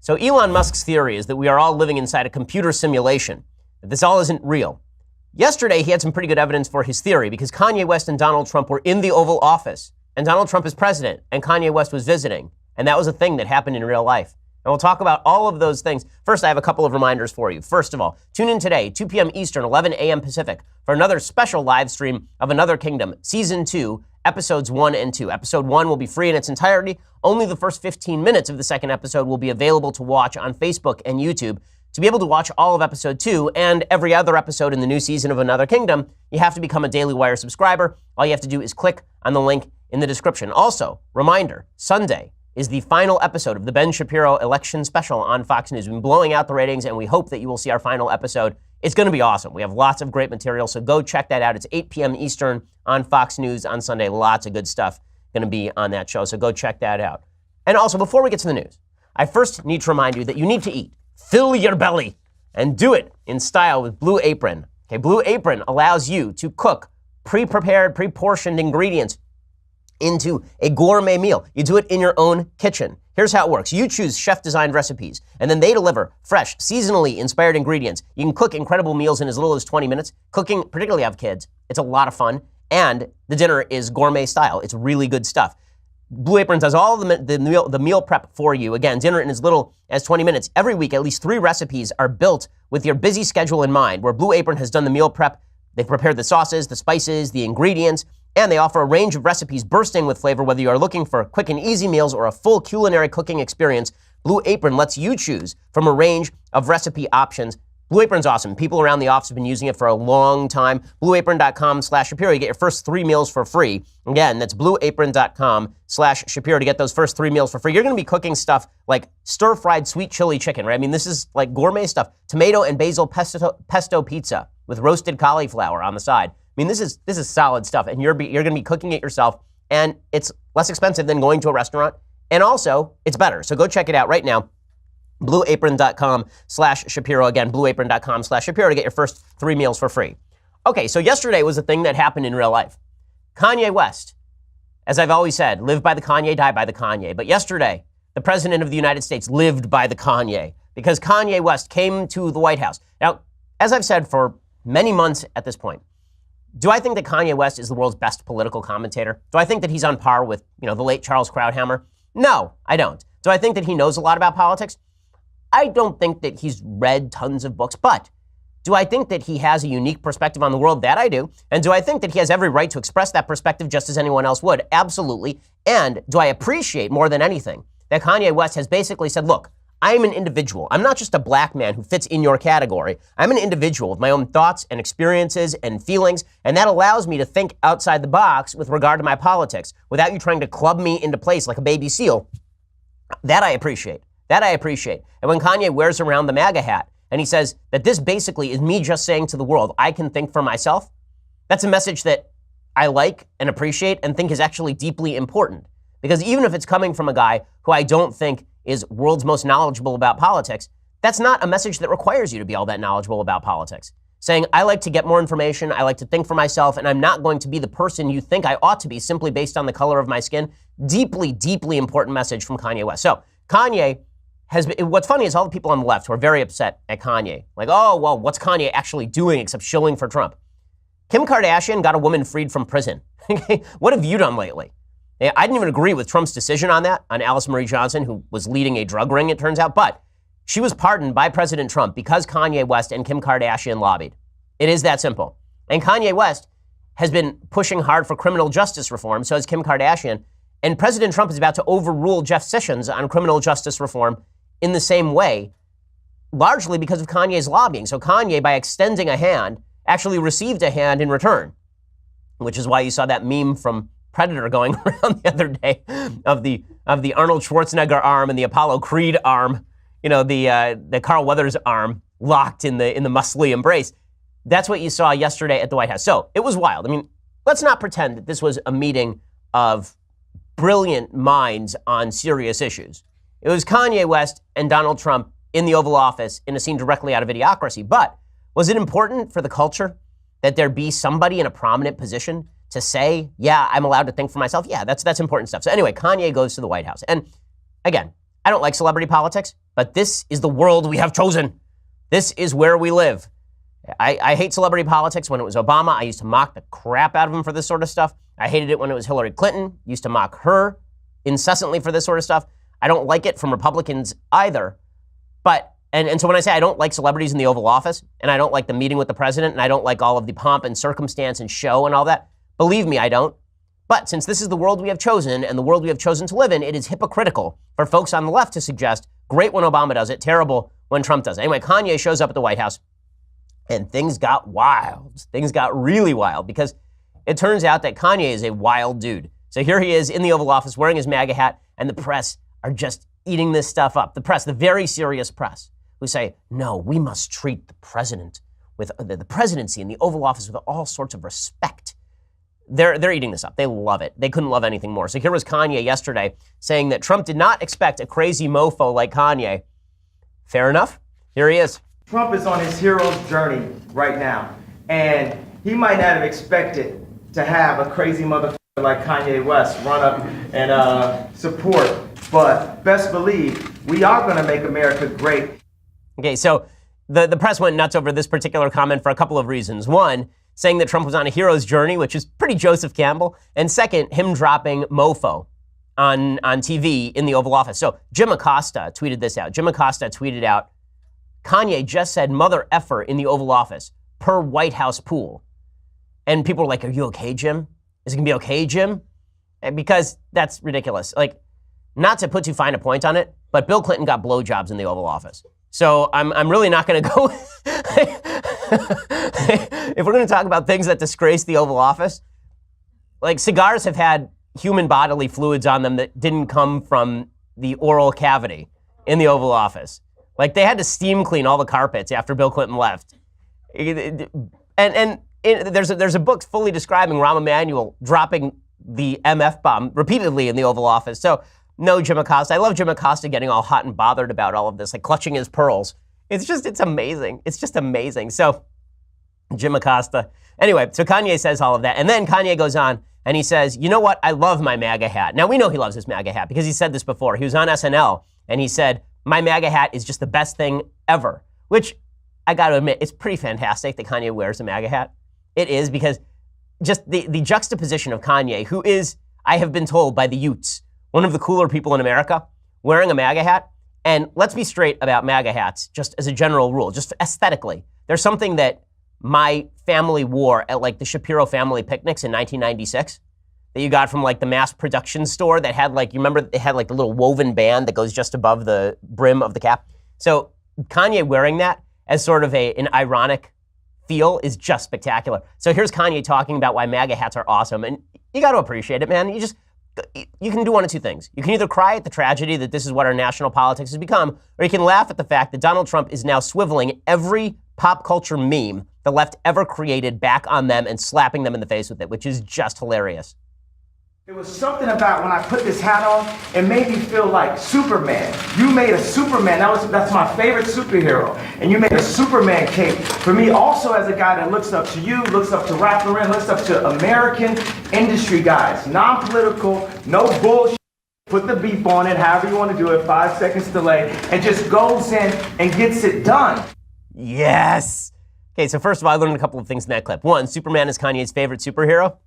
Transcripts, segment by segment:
So Elon Musk's theory is that we are all living inside a computer simulation, that this all isn't real. Yesterday, he had some pretty good evidence for his theory because Kanye West and Donald Trump were in the Oval Office, and Donald Trump is president, and Kanye West was visiting, and that was a thing that happened in real life. And we'll talk about all of those things. First, I have a couple of reminders for you. First of all, tune in today, 2 p.m. Eastern, 11 a.m. Pacific, for another special live stream of Another Kingdom, Season 2, Episodes 1 and 2. Episode 1 will be free in its entirety. Only the first 15 minutes of the second episode will be available to watch on Facebook and YouTube. To be able to watch all of Episode 2 and every other episode in the new season of Another Kingdom, you have to become a Daily Wire subscriber. All you have to do is click on the link in the description. Also, reminder, Sunday is the final episode of the Ben Shapiro election special on Fox News. We've been blowing out the ratings, and we hope that you will see our final episode. It's going to be awesome. We have lots of great material, so go check that out. It's 8 p.m. Eastern on Fox News on Sunday. Lots of good stuff going to be on that show, so go check that out. And also, before we get to the news, I first need to remind you that you need to eat. Fill your belly and do it in style with Blue Apron. Okay, Blue Apron allows you to cook pre-prepared, pre-portioned ingredients into a gourmet meal. You do it in your own kitchen. Here's how it works. You choose chef-designed recipes, and then they deliver fresh, seasonally inspired ingredients. You can cook incredible meals in as little as 20 minutes. Cooking, particularly have kids, it's a lot of fun, and the dinner is gourmet style. It's really good stuff. Blue Apron does all of the meal prep for you. Again, dinner in as little as 20 minutes. Every week, at least 3 recipes are built with your busy schedule in mind, where Blue Apron has done the meal prep. They've prepared the sauces, the spices, the ingredients, and they offer a range of recipes bursting with flavor. Whether you are looking for quick and easy meals or a full culinary cooking experience, Blue Apron lets you choose from a range of recipe options. Blue Apron's awesome. People around the office have been using it for a long time. BlueApron.com/Shapiro. You get your first 3 meals for free. Again, that's BlueApron.com/Shapiro to get those first 3 meals for free. You're going to be cooking stuff like stir-fried sweet chili chicken, right? I mean, this is like gourmet stuff. Tomato and basil pesto pizza with roasted cauliflower on the side. I mean, this is solid stuff, and you're going to be cooking it yourself, and it's less expensive than going to a restaurant, and also it's better. So go check it out right now. BlueApron.com/Shapiro. Again, BlueApron.com/Shapiro to get your first 3 meals for free. Okay, so yesterday was a thing that happened in real life. Kanye West, as I've always said, live by the Kanye, die by the Kanye. But yesterday, the President of the United States lived by the Kanye because Kanye West came to the White House. Now, as I've said for many months at this point, do I think that Kanye West is the world's best political commentator? Do I think that he's on par with, the late Charles Krauthammer? No, I don't. Do I think that he knows a lot about politics? I don't think that he's read tons of books, but do I think that he has a unique perspective on the world? That I do. And do I think that he has every right to express that perspective just as anyone else would? Absolutely. And do I appreciate more than anything that Kanye West has basically said, look, I'm an individual. I'm not just a black man who fits in your category. I'm an individual with my own thoughts and experiences and feelings, and that allows me to think outside the box with regard to my politics without you trying to club me into place like a baby seal. That I appreciate. That I appreciate. And when Kanye wears around the MAGA hat and he says that this basically is me just saying to the world, I can think for myself, that's a message that I like and appreciate and think is actually deeply important. Because even if it's coming from a guy who I don't think is world's most knowledgeable about politics, that's not a message that requires you to be all that knowledgeable about politics. Saying, I like to get more information, I like to think for myself, and I'm not going to be the person you think I ought to be simply based on the color of my skin. Deeply, deeply important message from Kanye West. So Kanye has been, what's funny is all the people on the left who are very upset at Kanye. Like, oh, well, what's Kanye actually doing except shilling for Trump? Kim Kardashian got a woman freed from prison. What have you done lately? I didn't even agree with Trump's decision on that, on Alice Marie Johnson, who was leading a drug ring, it turns out. But she was pardoned by President Trump because Kanye West and Kim Kardashian lobbied. It is that simple. And Kanye West has been pushing hard for criminal justice reform, so has Kim Kardashian. And President Trump is about to overrule Jeff Sessions on criminal justice reform in the same way, largely because of Kanye's lobbying. So Kanye, by extending a hand, actually received a hand in return, which is why you saw that meme from Predator going around the other day of the Arnold Schwarzenegger arm and the Apollo Creed arm, the Carl Weathers arm locked in the muscly embrace. That's what you saw yesterday at the White House. So it was wild. I mean, let's not pretend that this was a meeting of brilliant minds on serious issues. It was Kanye West and Donald Trump in the Oval Office in a scene directly out of Idiocracy. But was it important for the culture that there be somebody in a prominent position to say, yeah, I'm allowed to think for myself? Yeah, that's important stuff. So anyway, Kanye goes to the White House. And again, I don't like celebrity politics, but this is the world we have chosen. This is where we live. I hate celebrity politics. When it was Obama, I used to mock the crap out of him for this sort of stuff. I hated it when it was Hillary Clinton. Used to mock her incessantly for this sort of stuff. I don't like it from Republicans either. But, and so when I say I don't like celebrities in the Oval Office, and I don't like the meeting with the president, and I don't like all of the pomp and circumstance and show and all that, believe me, I don't. But since this is the world we have chosen and the world we have chosen to live in, it is hypocritical for folks on the left to suggest great when Obama does it, terrible when Trump does it. Anyway, Kanye shows up at the White House and things got wild. Things got really wild because it turns out that Kanye is a wild dude. So here he is in the Oval Office wearing his MAGA hat, and the press are just eating this stuff up. The press, the very serious press, who say, no, we must treat the president with the presidency in the Oval Office with all sorts of respect. They're eating this up. They love it. They couldn't love anything more. So here was Kanye yesterday saying that Trump did not expect a crazy mofo like Kanye. Fair enough. Here he is. Trump is on his hero's journey right now, and he might not have expected to have a crazy motherfucker like Kanye West run up and support, but best believe we are going to make America great. Okay, so the press went nuts over this particular comment for a couple of reasons. One, saying that Trump was on a hero's journey, which is pretty Joseph Campbell, and second, him dropping mofo on TV in the Oval Office. So Jim Acosta tweeted this out. Jim Acosta tweeted out, Kanye just said mother effer in the Oval Office per White House pool. And people were like, are you okay, Jim? Is it gonna be okay, Jim? And because that's ridiculous. Like, not to put too fine a point on it, but Bill Clinton got blowjobs in the Oval Office. So I'm really not gonna go. If we're gonna talk about things that disgrace the Oval Office, like cigars have had human bodily fluids on them that didn't come from the oral cavity in the Oval Office. Like they had to steam clean all the carpets after Bill Clinton left. And there's a book fully describing Rahm Emanuel dropping the MF bomb repeatedly in the Oval Office. So no, Jim Acosta. I love Jim Acosta getting all hot and bothered about all of this, like clutching his pearls. It's amazing. It's just amazing. So Jim Acosta. Anyway, so Kanye says all of that. And then Kanye goes on and he says, you know what? I love my MAGA hat. Now we know he loves his MAGA hat because he said this before. He was on SNL and he said, my MAGA hat is just the best thing ever, which I got to admit, it's pretty fantastic that Kanye wears a MAGA hat. It is, because just the juxtaposition of Kanye, who is, I have been told by the Utes, one of the cooler people in America, wearing a MAGA hat. And let's be straight about MAGA hats, just as a general rule, just aesthetically. There's something that my family wore at like the Shapiro family picnics in 1996 that you got from like the mass production store that had like, you remember it had like the little woven band that goes just above the brim of the cap. So Kanye wearing that as sort of an ironic feel is just spectacular. So here's Kanye talking about why MAGA hats are awesome. And you got to appreciate it, man. You can do one of two things. You can either cry at the tragedy that this is what our national politics has become, or you can laugh at the fact that Donald Trump is now swiveling every pop culture meme the left ever created back on them and slapping them in the face with it, which is just hilarious. There was something about when I put this hat on, it made me feel like Superman. You made a Superman. That's my favorite superhero. And you made a Superman cape for me also as a guy that looks up to you, looks up to Ralph Lauren, looks up to American industry guys. Non-political, no bullshit. Put the beep on it, however you want to do it, 5 seconds delay, and just goes in and gets it done. Yes. Okay, so first of all, I learned a couple of things in that clip. One, Superman is Kanye's favorite superhero,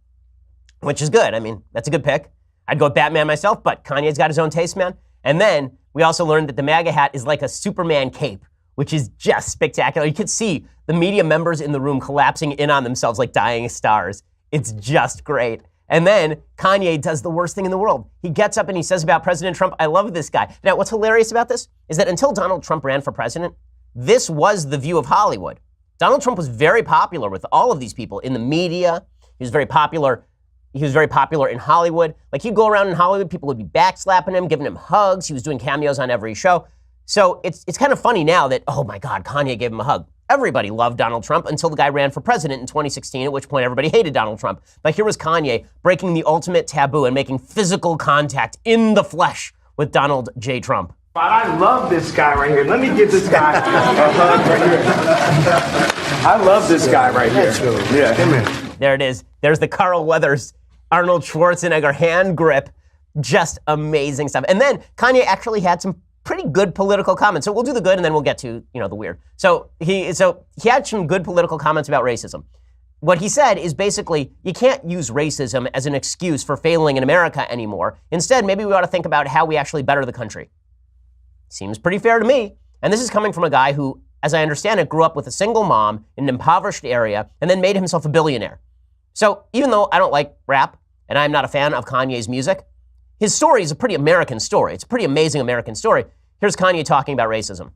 which is good. I mean, that's a good pick. I'd go with Batman myself, but Kanye's got his own taste, man. And then we also learned that the MAGA hat is like a Superman cape, which is just spectacular. You could see the media members in the room collapsing in on themselves like dying stars. It's just great. And then Kanye does the worst thing in the world. He gets up and he says about President Trump, I love this guy. Now, what's hilarious about this is that until Donald Trump ran for president, this was the view of Hollywood. Donald Trump was very popular with all of these people in the media. He was very popular. He was very popular in Hollywood. Like, he'd go around in Hollywood, people would be backslapping him, giving him hugs. He was doing cameos on every show. So it's kind of funny now that, oh my God, Kanye gave him a hug. Everybody loved Donald Trump until the guy ran for president in 2016, at which point everybody hated Donald Trump. But here was Kanye breaking the ultimate taboo and making physical contact in the flesh with Donald J. Trump. I love this guy right here. Let me give this guy a hug right here. I love this guy right here. Yeah, him in. There it is. There's the Carl Weathers, Arnold Schwarzenegger hand grip. Just amazing stuff. And then Kanye actually had some pretty good political comments. So we'll do the good and then we'll get to, the weird. So he had some good political comments about racism. What he said is basically, you can't use racism as an excuse for failing in America anymore. Instead, maybe we ought to think about how we actually better the country. Seems pretty fair to me. And this is coming from a guy who, as I understand it, grew up with a single mom in an impoverished area and then made himself a billionaire. So even though I don't like rap and I'm not a fan of Kanye's music, his story is a pretty American story. It's a pretty amazing American story. Here's Kanye talking about racism.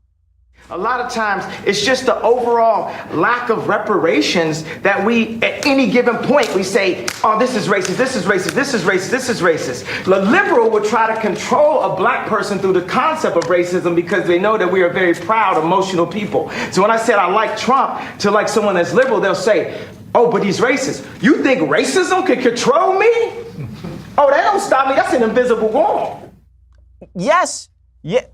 A lot of times, it's just the overall lack of reparations that we, at any given point, we say, oh, this is racist, this is racist, this is racist, this is racist. The liberal would try to control a black person through the concept of racism because they know that we are very proud, emotional people. So when I said I like Trump to like someone that's liberal, they'll say, oh, but he's racist. You think racism can control me? Oh, that don't stop me. That's an invisible wall. Yes. Yeah.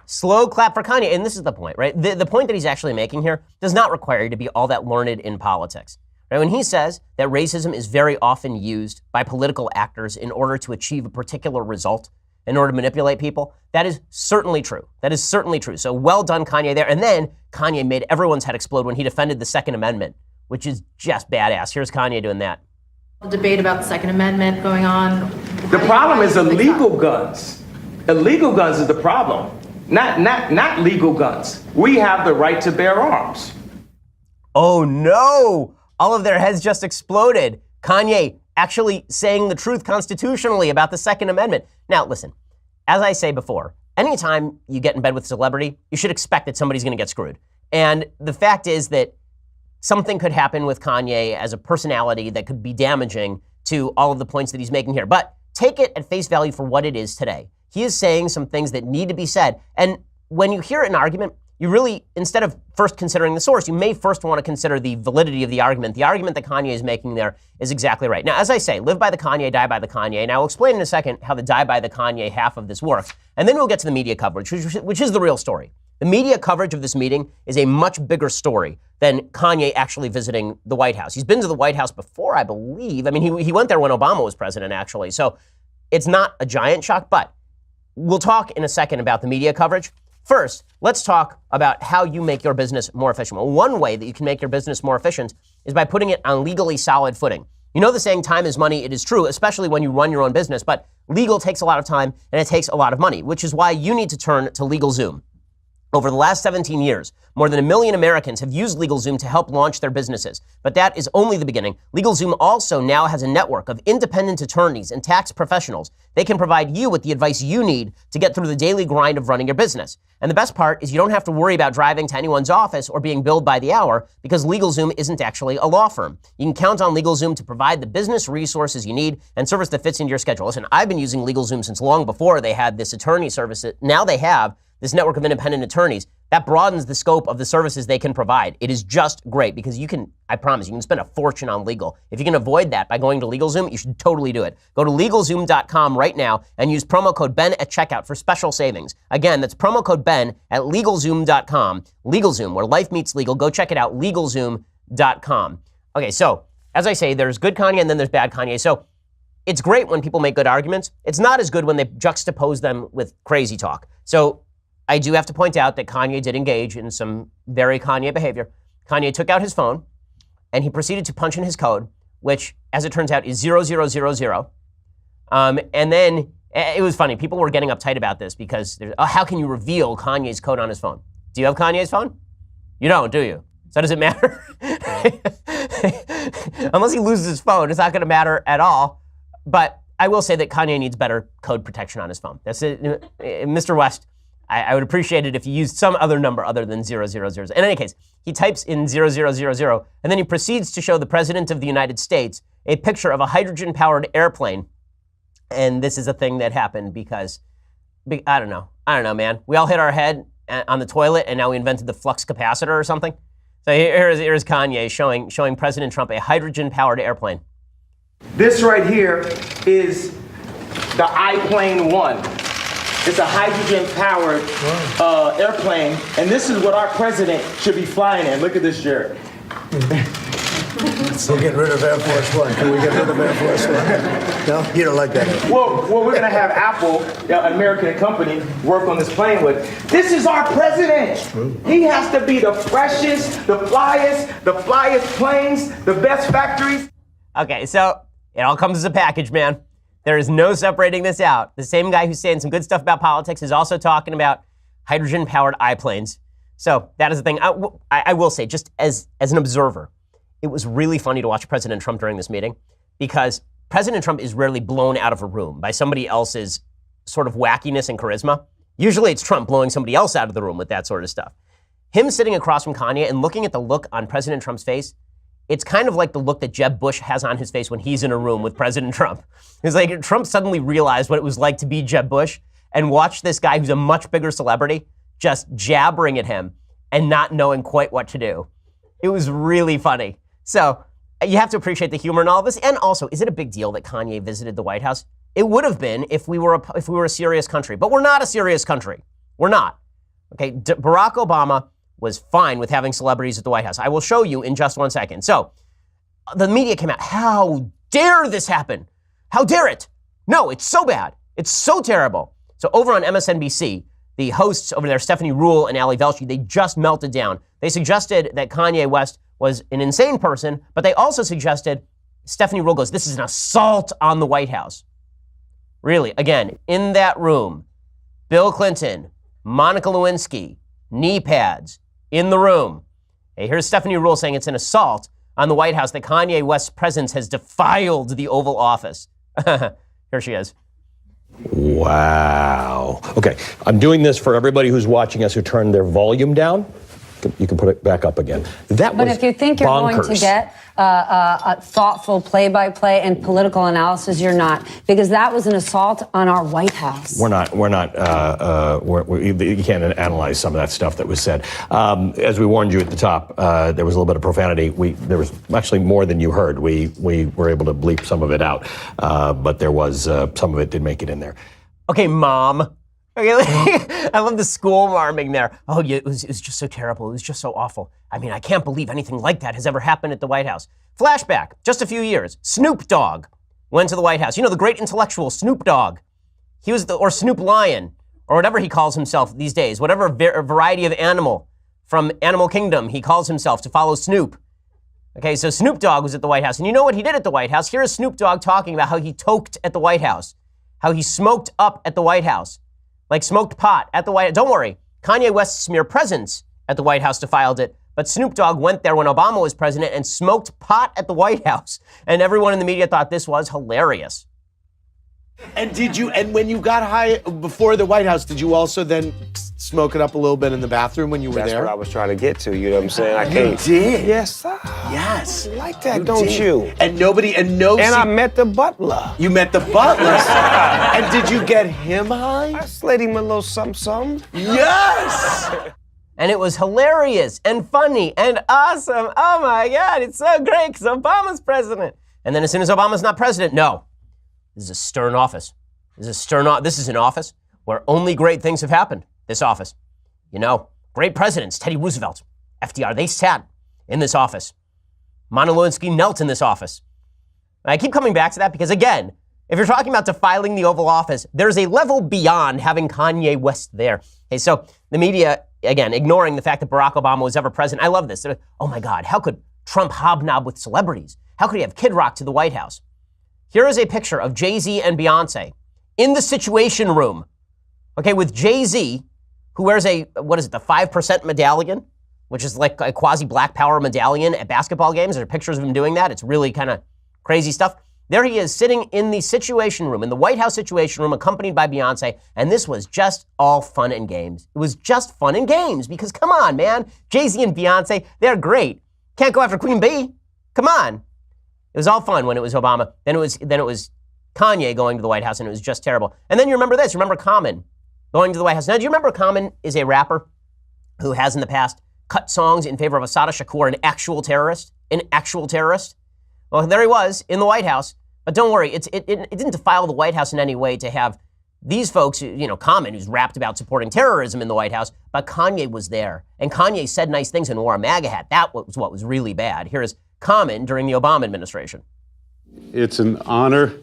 Slow clap for Kanye. And this is the point, right? The point that he's actually making here does not require you to be all that learned in politics. Right? When he says that racism is very often used by political actors in order to achieve a particular result, in order to manipulate people, that is certainly true. That is certainly true. So well done, Kanye, there. And then Kanye made everyone's head explode when he defended the Second Amendment, which is just badass. Here's Kanye doing that. Debate about the Second Amendment going on. The problem is illegal guns. Illegal guns is the problem. Not legal guns. We have the right to bear arms. Oh no! All of their heads just exploded. Kanye actually saying the truth constitutionally about the Second Amendment. Now listen, as I say before, anytime you get in bed with a celebrity, you should expect that somebody's gonna get screwed. And the fact is that something could happen with Kanye as a personality that could be damaging to all of the points that he's making here. But take it at face value for what it is today. He is saying some things that need to be said. And when you hear an argument, you really, instead of first considering the source, you may first want to consider the validity of the argument. The argument that Kanye is making there is exactly right. Now, as I say, live by the Kanye, die by the Kanye. And I'll explain in a second how the die by the Kanye half of this works. And then we'll get to the media coverage, which is the real story. The media coverage of this meeting is a much bigger story than Kanye actually visiting the White House. He's been to the White House before, I believe. I mean, he went there when Obama was president, actually. So it's not a giant shock, but we'll talk in a second about the media coverage. First, let's talk about how you make your business more efficient. Well, one way that you can make your business more efficient is by putting it on legally solid footing. You know the saying, time is money. It is true, especially when you run your own business, but legal takes a lot of time and it takes a lot of money, which is why you need to turn to LegalZoom. Over the last 17 years, more than 1 million Americans have used LegalZoom to help launch their businesses. But that is only the beginning. LegalZoom also now has a network of independent attorneys and tax professionals. They can provide you with the advice you need to get through the daily grind of running your business. And the best part is you don't have to worry about driving to anyone's office or being billed by the hour because LegalZoom isn't actually a law firm. You can count on LegalZoom to provide the business resources you need and service that fits into your schedule. Listen, I've been using LegalZoom since long before they had this attorney service. Now they have this network of independent attorneys. That broadens the scope of the services they can provide. It is just great because you can, I promise, you can spend a fortune on legal. If you can avoid that by going to LegalZoom, you should totally do it. Go to LegalZoom.com right now and use promo code Ben at checkout for special savings. Again, that's promo code Ben at LegalZoom.com. LegalZoom, where life meets legal. Go check it out, LegalZoom.com. Okay, so as I say, there's good Kanye and then there's bad Kanye. So it's great when people make good arguments. It's not as good when they juxtapose them with crazy talk. So I do have to point out that Kanye did engage in some very Kanye behavior. Kanye took out his phone and he proceeded to punch in his code, which, as it turns out, is 0000. And then it was funny. People were getting uptight about this because, how can you reveal Kanye's code on his phone? Do you have Kanye's phone? You don't, do you? So does it matter? Unless he loses his phone, it's not going to matter at all. But I will say that Kanye needs better code protection on his phone. That's it. Mr. West, I would appreciate it if you used some other number other than 000. In any case, he types in 0000, and then he proceeds to show the President of the United States a picture of a hydrogen-powered airplane. And this is a thing that happened because, I don't know, man. We all hit our head on the toilet, and now we invented the flux capacitor or something. So here's Kanye showing President Trump a hydrogen-powered airplane. This right here is the iPlane 1. It's a hydrogen-powered airplane, and this is what our president should be flying in. Look at this, Jared. We're getting rid of Air Force One. Can we get rid of Air Force One? No, you don't like that. Well, we're going to have Apple, an American company, work on this plane with. This is our president. He has to be the freshest, the flyest planes, the best factories. Okay, so it all comes as a package, man. There is no separating this out. The same guy who's saying some good stuff about politics is also talking about hydrogen-powered I-planes. So that is the thing. I will say, just as an observer, it was really funny to watch President Trump during this meeting because President Trump is rarely blown out of a room by somebody else's sort of wackiness and charisma. Usually it's Trump blowing somebody else out of the room with that sort of stuff. Him sitting across from Kanye and looking at the look on President Trump's face, it's kind of like the look that Jeb Bush has on his face when he's in a room with President Trump. It's like Trump suddenly realized what it was like to be Jeb Bush and watch this guy who's a much bigger celebrity just jabbering at him and not knowing quite what to do. It was really funny. So you have to appreciate the humor in all of this. And also, is it a big deal that Kanye visited the White House? It would have been if we were a serious country, but we're not a serious country. We're not. Okay, Barack Obama was fine with having celebrities at the White House. I will show you in just 1 second. So the media came out. How dare this happen? How dare it? No, it's so bad. It's so terrible. So over on MSNBC, the hosts over there, Stephanie Ruhle and Ali Velshi, they just melted down. They suggested that Kanye West was an insane person, but they also suggested, Stephanie Ruhle goes, this is an assault on the White House. Really, again, in that room, Bill Clinton, Monica Lewinsky, knee pads, in the room. Hey, here's Stephanie Ruhle saying it's an assault on the White House that Kanye West's presence has defiled the Oval Office. Here she is. Wow. Okay, I'm doing this for everybody who's watching us who turned their volume down. You can put it back up again. That But was if you think you're bonkers. going to get a thoughtful play-by-play and political analysis, you're not, because that was an assault on our White House. We're not. You can't analyze some of that stuff that was said. As we warned you at the top, there was a little bit of profanity. There was actually more than you heard. We were able to bleep some of it out, but there was some of it did make it in there. Okay, Mom. Okay, I love the school marming there. Oh, yeah, it was just so terrible. It was just so awful. I mean, I can't believe anything like that has ever happened at the White House. Flashback, just a few years. Snoop Dogg went to the White House. You know, the great intellectual Snoop Dogg. He was or Snoop Lion, or whatever he calls himself these days, whatever variety of animal from Animal Kingdom he calls himself to follow Snoop. Okay, so Snoop Dogg was at the White House. And you know what he did at the White House? Here is Snoop Dogg talking about how he toked at the White House, how he smoked up at the White House. Like smoked pot at the White House. Don't worry, Kanye West's mere presence at the White House defiled it, but Snoop Dogg went there when Obama was president and smoked pot at the White House. And everyone in the media thought this was hilarious. And when you got high before the White House, did you also then smoke it up a little bit in the bathroom when you were That's there? what I was trying to get to, you know what I'm saying? I can't. did? Yes, sir. Yes. You like that, don't you? And I met the butler. You met the butler. And did you get him high? I slid him a little something. Yes! And it was hilarious and funny and awesome. Oh my God, it's so great because Obama's president. And then as soon as Obama's not president, no. This is a stern office. This is an office where only great things have happened. This office. You know, great presidents, Teddy Roosevelt, FDR, they sat in this office. Monica Lewinsky knelt in this office. And I keep coming back to that because, again, if you're talking about defiling the Oval Office, there's a level beyond having Kanye West there. Okay, so the media, again, ignoring the fact that Barack Obama was ever president. I love this. They're like, oh my God, how could Trump hobnob with celebrities? How could he have Kid Rock to the White House? Here is a picture of Jay-Z and Beyonce in the Situation Room. Okay, with Jay-Z, who wears the 5% medallion, which is like a quasi-Black Power medallion at basketball games. There are pictures of him doing that. It's really kind of crazy stuff. There he is sitting in the Situation Room, in the White House Situation Room, accompanied by Beyonce, and this was just all fun and games. It was just fun and games because, come on, man, Jay-Z and Beyonce, they're great. Can't go after Queen Bee. Come on. It was all fun when it was Obama. Then it was Kanye going to the White House, and it was just terrible. And then you remember this. You remember Common going to the White House. Now, do you remember Common is a rapper who has in the past cut songs in favor of Assata Shakur, an actual terrorist? Well, there he was in the White House. But don't worry, it didn't defile the White House in any way to have these folks, you know, Common, who's rapped about supporting terrorism in the White House, but Kanye was there. And Kanye said nice things and wore a MAGA hat. That was what was really bad. Here is common during the Obama administration. It's an honor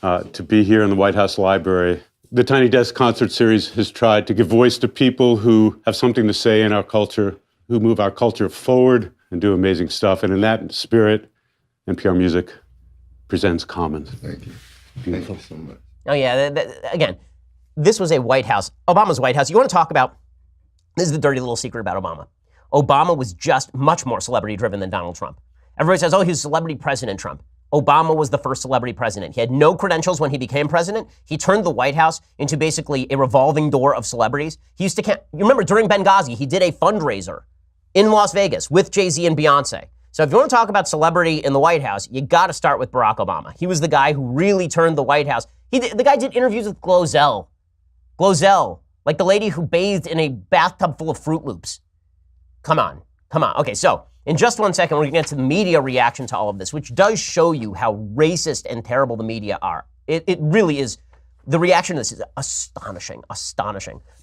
to be here in the White House Library. The Tiny Desk Concert Series has tried to give voice to people who have something to say in our culture, who move our culture forward and do amazing stuff. And in that spirit, NPR Music presents Commons. Thank you. Beautiful. Thank you so much. Oh, yeah. Again, this was a White House, Obama's White House. You want to talk about, this is the dirty little secret about Obama. Obama was just much more celebrity driven than Donald Trump. Everybody says, oh, he was celebrity president Trump. Obama was the first celebrity president. He had no credentials when he became president. He turned the White House into basically a revolving door of celebrities. He used to, you remember during Benghazi, he did a fundraiser in Las Vegas with Jay-Z and Beyonce. So if you want to talk about celebrity in the White House, you got to start with Barack Obama. He was the guy who really turned the White House. The guy did interviews with Glozell, like the lady who bathed in a bathtub full of Fruit Loops. Come on. Okay, so in just 1 second, we're going to get to the media reaction to all of this, which does show you how racist and terrible the media are. It really is. The reaction to this is astonishing.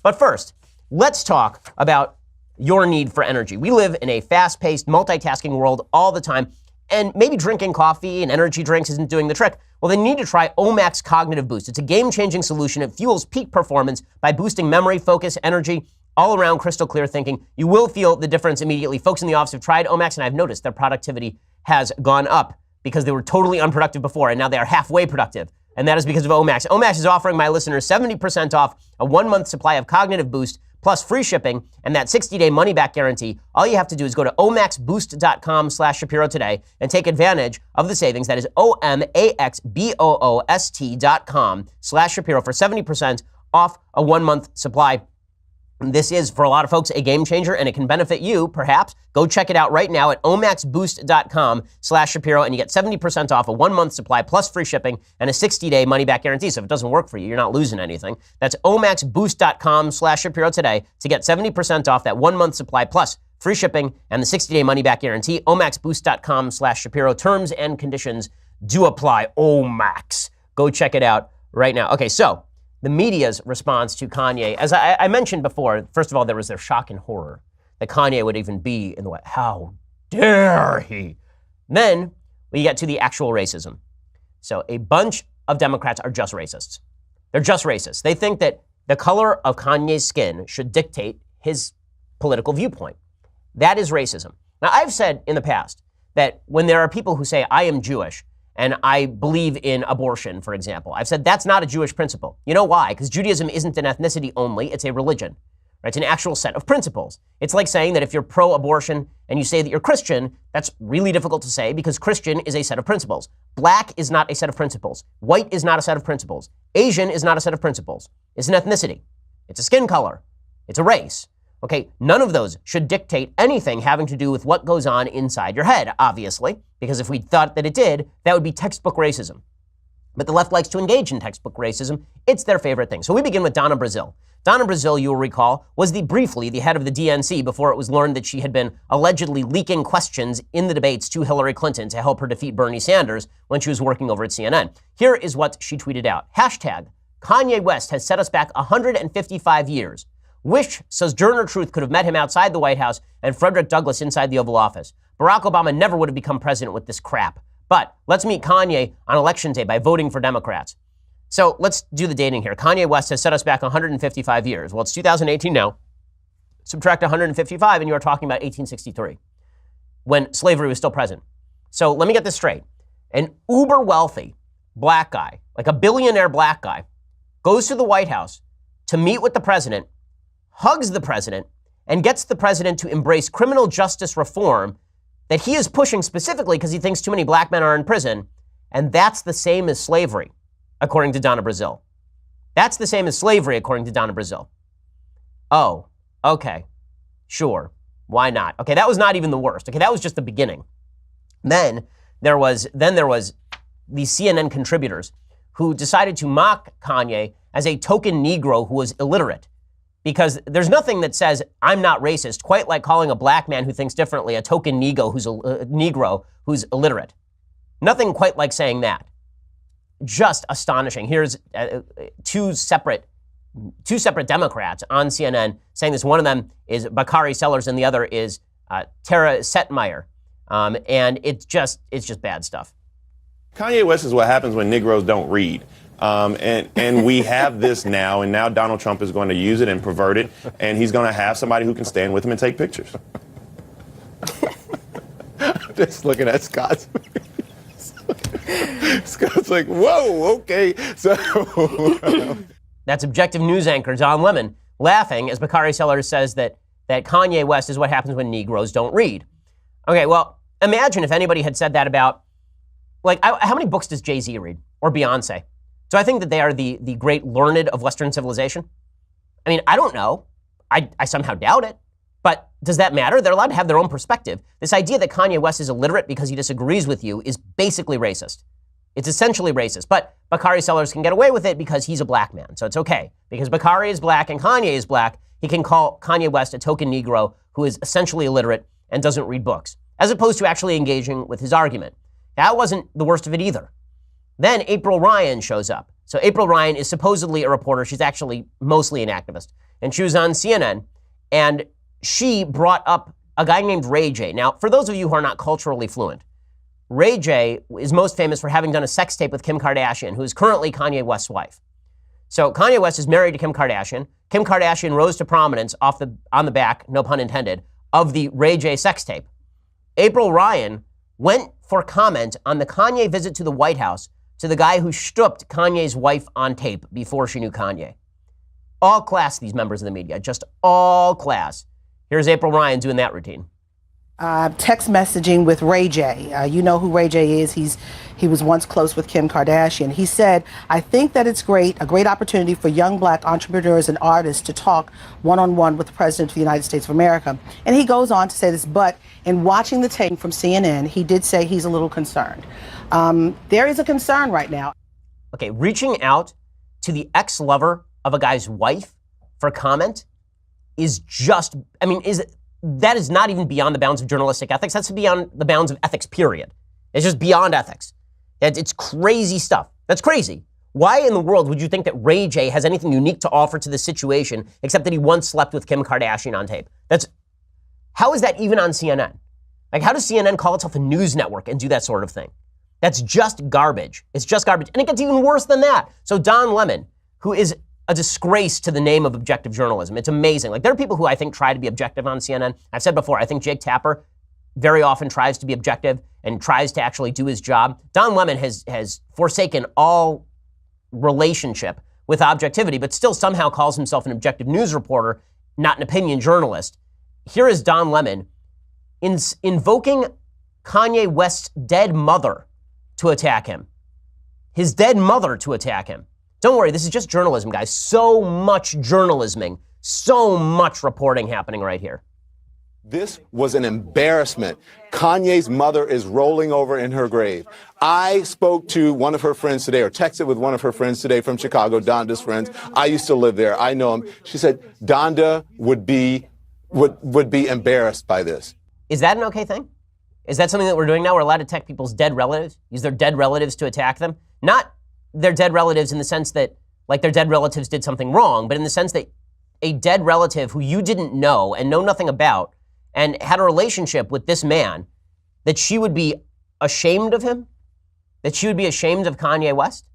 But first, let's talk about your need for energy. We live in a fast-paced, multitasking world all the time, and maybe drinking coffee and energy drinks isn't doing the trick. Well, then you need to try Omax Cognitive Boost. It's a game-changing solution. It fuels peak performance by boosting memory, focus, energy, all-around crystal clear thinking. You will feel the difference immediately. Folks in the office have tried Omax, and I've noticed their productivity has gone up because they were totally unproductive before, and now they are halfway productive. And that is because of Omax. Omax is offering my listeners 70% off a 1-month supply of Cognitive Boost, plus free shipping and that 60-day money-back guarantee. All you have to do is go to omaxboost.com/Shapiro today and take advantage of the savings. That is omaxboost.com/Shapiro for 70% off a 1-month supply. This is, for a lot of folks, a game changer, and it can benefit you, perhaps. Go check it out right now at omaxboost.com/Shapiro, and you get 70% off a 1-month supply plus free shipping and a 60-day money-back guarantee. So if it doesn't work for you, you're not losing anything. That's omaxboost.com/Shapiro today to get 70% off that 1-month supply plus free shipping and the 60-day money-back guarantee. omaxboost.com/Shapiro. Terms and conditions do apply. Omax. Go check it out right now. Okay, so the media's response to Kanye, as I mentioned before, first of all, there was their shock and horror that Kanye would even be in the White House. How dare he? Then we get to the actual racism. So a bunch of Democrats are just racists. They're just racist. They think that the color of Kanye's skin should dictate his political viewpoint. That is racism. Now, I've said in the past that when there are people who say, I am Jewish, and I believe in abortion, for example, I've said that's not a Jewish principle. You know why? Because Judaism isn't an ethnicity only, it's a religion. Right? It's an actual set of principles. It's like saying that if you're pro-abortion and you say that you're Christian, that's really difficult to say because Christian is a set of principles. Black is not a set of principles. White is not a set of principles. Asian is not a set of principles. It's an ethnicity. It's a skin color. It's a race. Okay, none of those should dictate anything having to do with what goes on inside your head, obviously, because if we thought that it did, that would be textbook racism. But the left likes to engage in textbook racism. It's their favorite thing. So we begin with Donna Brazile. Donna Brazile, you will recall, was briefly the head of the DNC before it was learned that she had been allegedly leaking questions in the debates to Hillary Clinton to help her defeat Bernie Sanders when she was working over at CNN. Here is what she tweeted out. Hashtag, Kanye West has set us back 155 years. Wish Sojourner Truth could have met him outside the White House and Frederick Douglass inside the Oval Office. Barack Obama never would have become president with this crap. But let's meet Kanye on election day by voting for Democrats. So let's do the dating here. Kanye West has set us back 155 years. Well, it's 2018 now. Subtract 155 and you are talking about 1863, when slavery was still present. So let me get this straight. An uber wealthy black guy, like a billionaire black guy, goes to the White House to meet with the president, hugs the president, and gets the president to embrace criminal justice reform that he is pushing specifically because he thinks too many black men are in prison. And that's the same as slavery, according to Donna Brazile. That's the same as slavery, according to Donna Brazile. Oh, okay, sure, why not? Okay, that was not even the worst. Okay, that was just the beginning. Then there was these CNN contributors who decided to mock Kanye as a token Negro who was illiterate. Because there's nothing that says I'm not racist, quite like calling a black man who thinks differently a token Negro who's illiterate. Nothing quite like saying that. Just astonishing. Here's two separate Democrats on CNN saying this. One of them is Bakari Sellers and the other is Tara Setmeyer. And it's just bad stuff. Kanye West is what happens when Negroes don't read. And we have this now, and now Donald Trump is going to use it and pervert it, and he's going to have somebody who can stand with him and take pictures. Just looking at Scott's. Scott's like, whoa, okay. So That's objective news anchor Don Lemon laughing as Bakari Sellers says that Kanye West is what happens when Negroes don't read. Okay, well, imagine if anybody had said that about, how many books does Jay-Z read? Or Beyonce? Do I think that they are the great learned of Western civilization? I mean, I don't know. I somehow doubt it. But does that matter? They're allowed to have their own perspective. This idea that Kanye West is illiterate because he disagrees with you is basically racist. It's essentially racist. But Bakari Sellers can get away with it because he's a black man. So it's okay. Because Bakari is black and Kanye is black, he can call Kanye West a token Negro who is essentially illiterate and doesn't read books, as opposed to actually engaging with his argument. That wasn't the worst of it either. Then April Ryan shows up. So April Ryan is supposedly a reporter. She's actually mostly an activist. And she was on CNN, and she brought up a guy named Ray J. Now, for those of you who are not culturally fluent, Ray J is most famous for having done a sex tape with Kim Kardashian, who is currently Kanye West's wife. So Kanye West is married to Kim Kardashian. Kim Kardashian rose to prominence on the back, no pun intended, of the Ray J sex tape. April Ryan went for comment on the Kanye visit to the White House to the guy who stooped Kanye's wife on tape before she knew Kanye. All class, these members of the media, just all class. Here's April Ryan doing that routine. Text messaging with Ray J. You know who Ray J is. He was once close with Kim Kardashian. He said, "I think that it's a great opportunity for young black entrepreneurs and artists to talk one-on-one with the President of the United States of America." And he goes on to say this, but in watching the tape from CNN, he did say he's a little concerned. There is a concern right now. Okay, reaching out to the ex-lover of a guy's wife for comment is just, that is not even beyond the bounds of journalistic ethics. That's beyond the bounds of ethics, period. It's just beyond ethics. It's crazy stuff. That's crazy. Why in the world would you think that Ray J has anything unique to offer to this situation except that he once slept with Kim Kardashian on tape? How is that even on CNN? How does CNN call itself a news network and do that sort of thing? That's just garbage. It's just garbage. And it gets even worse than that. So Don Lemon, who is a disgrace to the name of objective journalism. It's amazing. There are people who I think try to be objective on CNN. I've said before, I think Jake Tapper very often tries to be objective and tries to actually do his job. Don Lemon has forsaken all relationship with objectivity, but still somehow calls himself an objective news reporter, not an opinion journalist. Here is Don Lemon invoking Kanye West's dead mother to attack him. His dead mother to attack him. Don't worry, this is just journalism, guys. So much journalisming, so much reporting happening right here. This was an embarrassment. Kanye's mother is rolling over in her grave. I spoke to one of her friends today, or texted with one of her friends today from Chicago, Donda's friends. I used to live there. I know him. She said Donda would be embarrassed by this. Is that an okay thing? Is that something that we're doing now? We're allowed to attack people's dead relatives? Use their dead relatives to attack them? Not their dead relatives in the sense that, their dead relatives did something wrong, but in the sense that a dead relative who you didn't know and know nothing about and had a relationship with this man, that she would be ashamed of him? That she would be ashamed of Kanye West?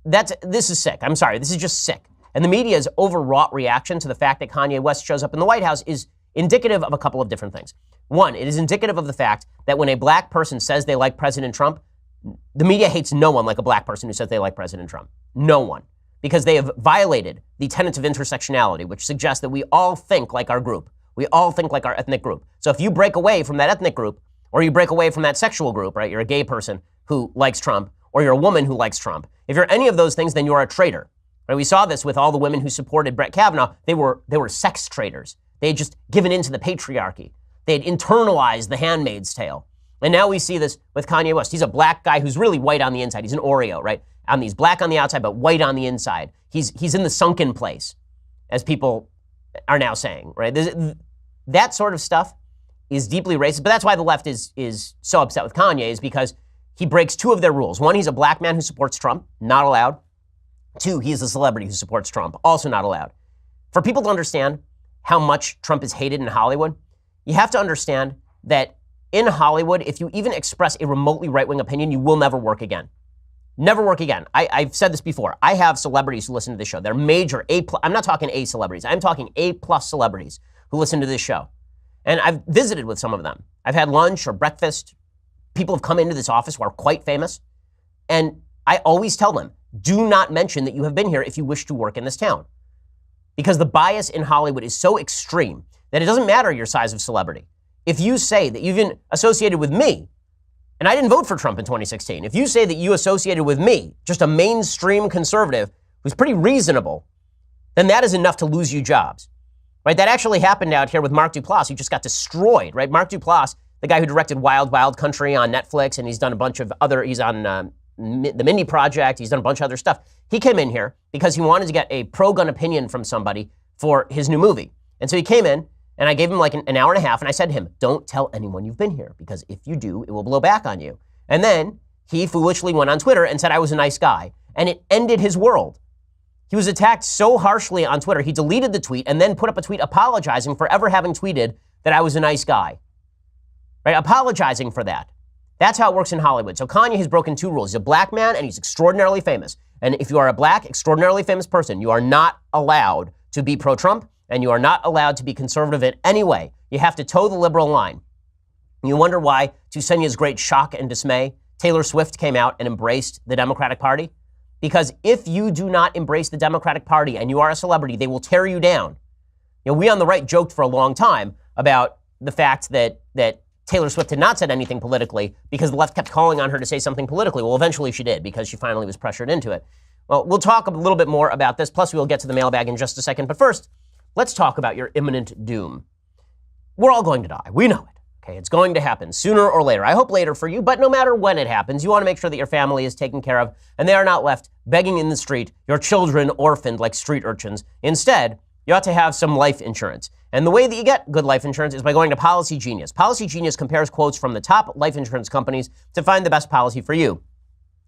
This is sick. I'm sorry, this is just sick. And the media's overwrought reaction to the fact that Kanye West shows up in the White House is indicative of a couple of different things. One, it is indicative of the fact that when a black person says they like President Trump, the media hates no one like a black person who says they like President Trump. No one. Because they have violated the tenets of intersectionality, which suggests that we all think like our group. We all think like our ethnic group. So if you break away from that ethnic group, or you break away from that sexual group, right? You're a gay person who likes Trump, or you're a woman who likes Trump. If you're any of those things, then you're a traitor. Right? We saw this with all the women who supported Brett Kavanaugh. They were sex traitors. They had just given in to the patriarchy. They had internalized the Handmaid's Tale. And now we see this with Kanye West. He's a black guy who's really white on the inside. He's an Oreo, right? He's black on the outside, but white on the inside. He's in the sunken place, as people are now saying, right? That sort of stuff is deeply racist. But that's why the left is so upset with Kanye, is because he breaks two of their rules. One, he's a black man who supports Trump, not allowed. Two, he is a celebrity who supports Trump, also not allowed. For people to understand how much Trump is hated in Hollywood, you have to understand that in Hollywood, if you even express a remotely right-wing opinion, you will never work again. Never work again. I've said this before. I have celebrities who listen to this show. They're major I'm not talking A celebrities. I'm talking A+ celebrities who listen to this show. And I've visited with some of them. I've had lunch or breakfast. People have come into this office who are quite famous. And I always tell them, do not mention that you have been here if you wish to work in this town. Because the bias in Hollywood is so extreme that it doesn't matter your size of celebrity. If you say that you've been associated with me, and I didn't vote for Trump in 2016, if you say that you associated with me, just a mainstream conservative who's pretty reasonable, then that is enough to lose you jobs. Right? That actually happened out here with Mark Duplass, who just got destroyed, right? Mark Duplass, the guy who directed Wild Wild Country on Netflix, and he's done a bunch of other, he's on the Mindy Project, he's done a bunch of other stuff. He came in here because he wanted to get a pro-gun opinion from somebody for his new movie. And so he came in, and I gave him like an hour and a half, and I said to him, don't tell anyone you've been here, because if you do, it will blow back on you. And then he foolishly went on Twitter and said I was a nice guy, and it ended his world. He was attacked so harshly on Twitter, he deleted the tweet and then put up a tweet apologizing for ever having tweeted that I was a nice guy. Right? Apologizing for that. That's how it works in Hollywood. So Kanye has broken two rules. He's a black man and he's extraordinarily famous. And if you are a black, extraordinarily famous person, you are not allowed to be pro-Trump, and you are not allowed to be conservative in any way. You have to toe the liberal line. You wonder why, to Senya's great shock and dismay, Taylor Swift came out and embraced the Democratic Party? Because if you do not embrace the Democratic Party and you are a celebrity, they will tear you down. You know, we on the right joked for a long time about the fact that Taylor Swift had not said anything politically because the left kept calling on her to say something politically. Well, eventually she did, because she finally was pressured into it. Well, we'll talk a little bit more about this, plus we'll get to the mailbag in just a second. But first, let's talk about your imminent doom. We're all going to die. We know it. Okay, it's going to happen sooner or later. I hope later for you, but no matter when it happens, you want to make sure that your family is taken care of and they are not left begging in the street, your children orphaned like street urchins. Instead, you ought to have some life insurance. And the way that you get good life insurance is by going to Policy Genius. Policy Genius compares quotes from the top life insurance companies to find the best policy for you.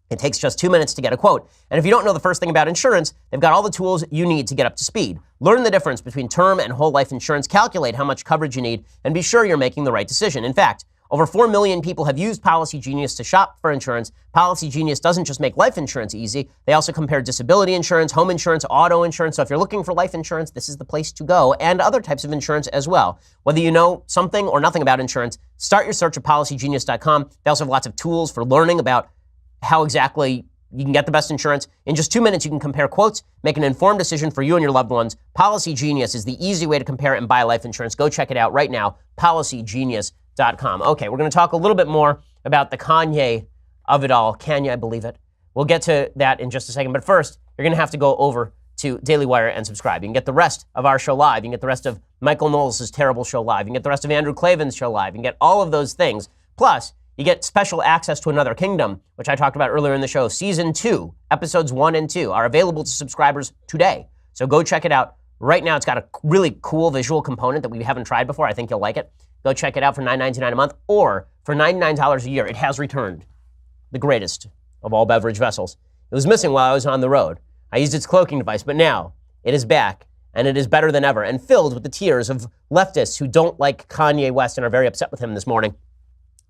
It takes just 2 minutes to get a quote. And if you don't know the first thing about insurance, they've got all the tools you need to get up to speed. Learn the difference between term and whole life insurance, calculate how much coverage you need, and be sure you're making the right decision. In fact, over 4 million people have used Policy Genius to shop for insurance. Policy Genius doesn't just make life insurance easy. They also compare disability insurance, home insurance, auto insurance. So if you're looking for life insurance, this is the place to go, and other types of insurance as well. Whether you know something or nothing about insurance, start your search at PolicyGenius.com. They also have lots of tools for learning about how exactly you can get the best insurance. In just 2 minutes, you can compare quotes, make an informed decision for you and your loved ones. Policy Genius is the easy way to compare and buy life insurance. Go check it out right now, PolicyGenius.com. Okay, we're going to talk a little bit more about the Kanye of it all. Kanye, I believe it. We'll get to that in just a second. But first, you're going to have to go over to Daily Wire and subscribe. You can get the rest of our show live. You can get the rest of Michael Knowles' terrible show live. You can get the rest of Andrew Klavan's show live. You can get all of those things. Plus, you get special access to Another Kingdom, which I talked about earlier in the show. Season 2, episodes 1 and 2 are available to subscribers today. So go check it out. Right now, it's got a really cool visual component that we haven't tried before. I think you'll like it. Go check it out for $9.99 a month or for $99 a year. It has returned, the greatest of all beverage vessels. It was missing while I was on the road. I used its cloaking device, but now it is back, and it is better than ever, and filled with the tears of leftists who don't like Kanye West and are very upset with him this morning.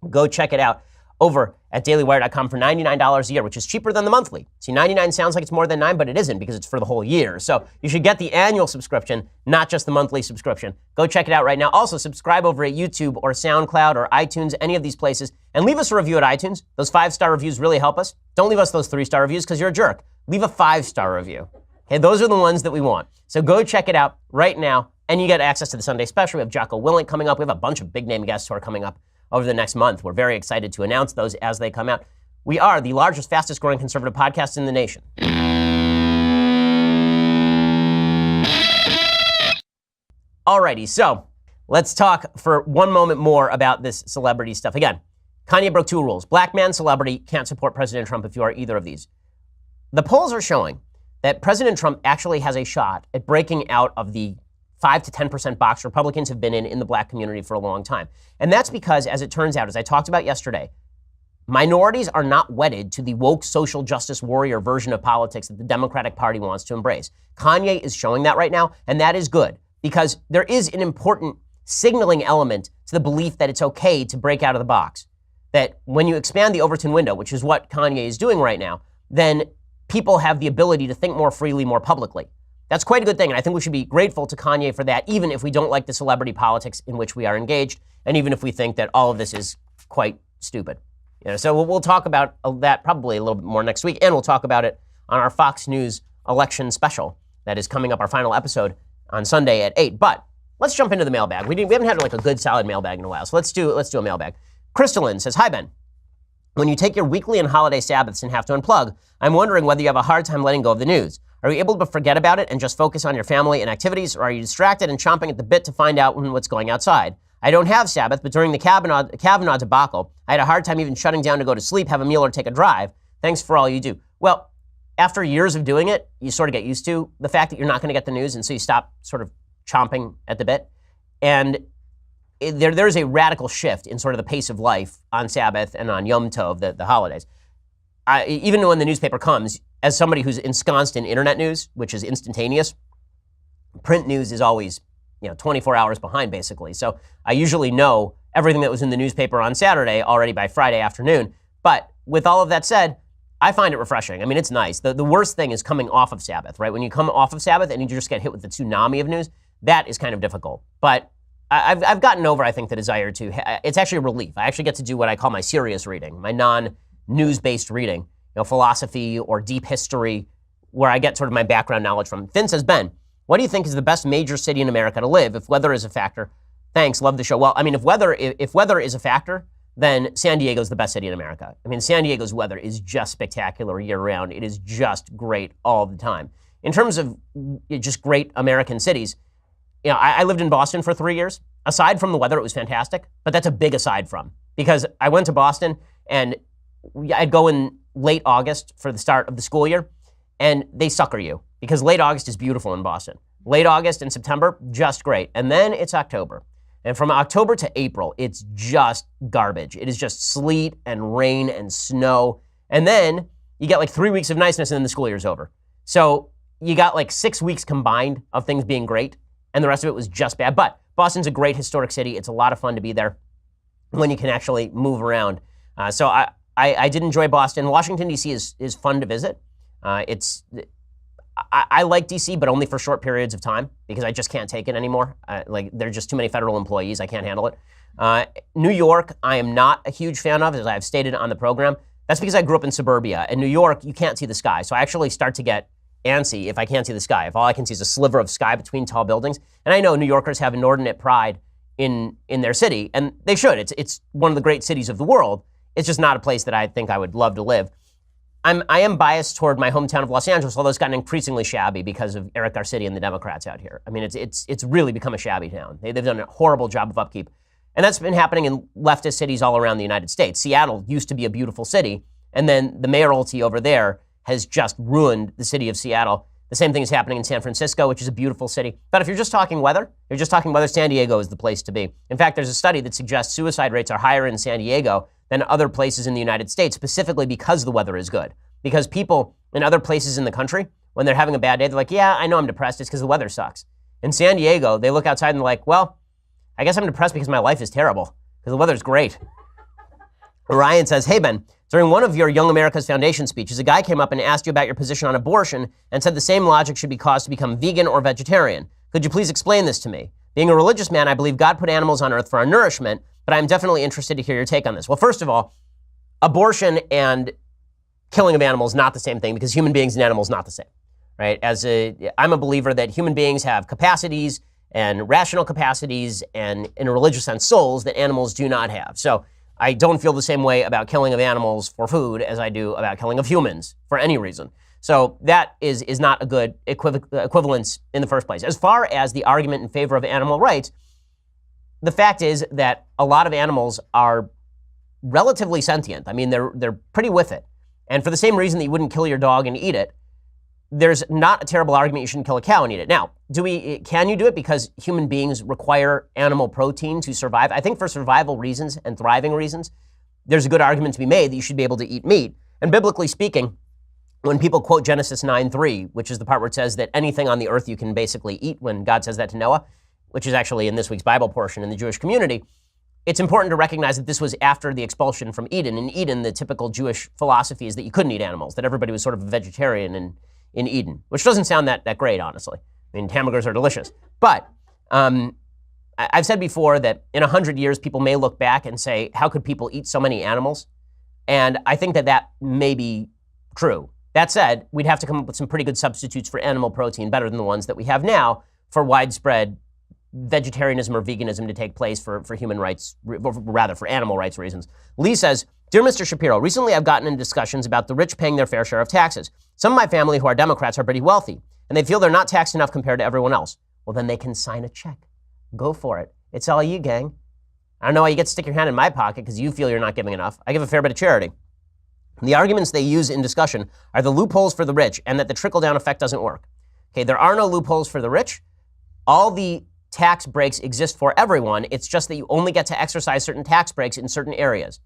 Go check it out over at dailywire.com for $99 a year, which is cheaper than the monthly. See, $99 sounds like it's more than $9, but it isn't, because it's for the whole year. So you should get the annual subscription, not just the monthly subscription. Go check it out right now. Also, subscribe over at YouTube or SoundCloud or iTunes, any of these places, and leave us a review at iTunes. Those 5-star reviews really help us. Don't leave us those 3-star reviews because you're a jerk. Leave a 5-star review. Okay, those are the ones that we want. So go check it out right now, and you get access to the Sunday special. We have Jocko Willink coming up. We have a bunch of big-name guests who are coming up over the next month. We're very excited to announce those as they come out. We are the largest, fastest growing conservative podcast in the nation. Alrighty, so let's talk for one moment more about this celebrity stuff. Again, Kanye broke 2 rules. Black man, celebrity, can't support President Trump if you are either of these. The polls are showing that President Trump actually has a shot at breaking out of the 5 to 10% box Republicans have been in the black community for a long time. And that's because, as it turns out, as I talked about yesterday, minorities are not wedded to the woke social justice warrior version of politics that the Democratic Party wants to embrace. Kanye is showing that right now, and that is good, because there is an important signaling element It's the belief that it's okay to break out of the box. That when you expand the Overton window, which is what Kanye is doing right now, then people have the ability to think more freely, more publicly. That's quite a good thing, and I think we should be grateful to Kanye for that, even if we don't like the celebrity politics in which we are engaged, and even if we think that all of this is quite stupid. So we'll talk about that probably a little bit more next week, and we'll talk about it on our Fox News election special that is coming up, our final episode on Sunday at 8. But let's jump into the mailbag. We haven't had like a good solid mailbag in a while, so let's do a mailbag. Crystalline says, "Hi Ben. When you take your weekly and holiday Sabbaths and have to unplug, I'm wondering whether you have a hard time letting go of the news. Are you able to forget about it and just focus on your family and activities, or are you distracted and chomping at the bit to find out what's going outside? I don't have Sabbath, but during the Kavanaugh debacle, I had a hard time even shutting down to go to sleep, have a meal, or take a drive. Thanks for all you do." Well, after years of doing it, you sort of get used to the fact that you're not going to get the news, and so you stop sort of chomping at the bit. And there's a radical shift in sort of the pace of life on Sabbath and on Yom Tov, the holidays. Even when the newspaper comes, as somebody who's ensconced in internet news, which is instantaneous, print news is always 24 hours behind, basically. So I usually know everything that was in the newspaper on Saturday already by Friday afternoon. But with all of that said, I find it refreshing. I mean, it's nice. The worst thing is coming off of Sabbath, right? When you come off of Sabbath and you just get hit with the tsunami of news, that is kind of difficult. But I've gotten over, I think, the desire to. It's actually a relief. I actually get to do what I call my serious reading, my non-news-based reading, philosophy or deep history, where I get sort of my background knowledge from. Finn says, "Ben, what do you think is the best major city in America to live if weather is a factor? Thanks, love the show." Well, I mean, if weather is a factor, then San Diego is the best city in America. I mean, San Diego's weather is just spectacular year-round. It is just great all the time. In terms of just great American cities, I lived in Boston for 3 years. Aside from the weather, it was fantastic, but that's a big aside from, because I went to Boston and I'd go in late August for the start of the school year, and they sucker you because late August is beautiful in Boston. Late August and September, just great. And then it's October. And from October to April, it's just garbage. It is just sleet and rain and snow. And then you get like 3 weeks of niceness and then the school year's over. So you got like 6 weeks combined of things being great, and the rest of it was just bad. But Boston's a great historic city. It's a lot of fun to be there when you can actually move around. So I did enjoy Boston. Washington, D.C. is fun to visit. I like D.C., but only for short periods of time because I just can't take it anymore. There are just too many federal employees. I can't handle it. New York, I am not a huge fan of, as I've stated on the program. That's because I grew up in suburbia. In New York, you can't see the sky. So I actually start to get antsy if I can't see the sky, if all I can see is a sliver of sky between tall buildings. And I know New Yorkers have inordinate pride in their city, and they should. It's one of the great cities of the world. It's just not a place that I think I would love to live. I am biased toward my hometown of Los Angeles, although it's gotten increasingly shabby because of Eric Garcetti and the Democrats out here. I mean, it's really become a shabby town. They've done a horrible job of upkeep. And that's been happening in leftist cities all around the United States. Seattle used to be a beautiful city, and then the mayoralty over there has just ruined the city of Seattle. The same thing is happening in San Francisco, which is a beautiful city. But if you're just talking weather, San Diego is the place to be. In fact, there's a study that suggests suicide rates are higher in San Diego than other places in the United States, specifically because the weather is good. Because people in other places in the country, when they're having a bad day, they're like, yeah, I know I'm depressed. It's because the weather sucks. In San Diego, they look outside and they're like, well, I guess I'm depressed because my life is terrible, because the weather's great. Ryan says, "Hey, Ben, during one of your Young America's Foundation speeches, a guy came up and asked you about your position on abortion and said the same logic should be caused to become vegan or vegetarian. Could you please explain this to me? Being a religious man, I believe God put animals on earth for our nourishment, but I'm definitely interested to hear your take on this." Well, first of all, abortion and killing of animals not the same thing, because human beings and animals not the same, right? I'm a believer that human beings have capacities and rational capacities and, in a religious sense, souls that animals do not have. So I don't feel the same way about killing of animals for food as I do about killing of humans for any reason. So that is not a good equivalence in the first place. As far as the argument in favor of animal rights, the fact is that a lot of animals are relatively sentient. I mean, they're pretty with it. And for the same reason that you wouldn't kill your dog and eat it, there's not a terrible argument you shouldn't kill a cow and eat it. Now, can you do it because human beings require animal protein to survive? I think for survival reasons and thriving reasons, there's a good argument to be made that you should be able to eat meat. And biblically speaking, when people quote Genesis 9:3, which is the part where it says that anything on the earth you can basically eat, when God says that to Noah, which is actually in this week's Bible portion in the Jewish community, it's important to recognize that this was after the expulsion from Eden. In Eden, the typical Jewish philosophy is that you couldn't eat animals, that everybody was sort of a vegetarian in Eden, which doesn't sound that great, honestly. I mean, hamburgers are delicious. But I've said before that in 100 years, people may look back and say, how could people eat so many animals? And I think that may be true. That said, we'd have to come up with some pretty good substitutes for animal protein, better than the ones that we have now, for widespread vegetarianism or veganism to take place for human rights, rather for animal rights reasons. Lee says, Dear Mr. Shapiro, recently I've gotten in discussions about the rich paying their fair share of taxes. Some of my family who are Democrats are pretty wealthy, and they feel they're not taxed enough compared to everyone else. Well, then they can sign a check. Go for it. It's all you, gang. I don't know why you get to stick your hand in my pocket because you feel you're not giving enough. I give a fair bit of charity. The arguments they use in discussion are the loopholes for the rich and that the trickle-down effect doesn't work. Okay, there are no loopholes for the rich. All the tax breaks exist for everyone. It's just that you only get to exercise certain tax breaks in certain areas.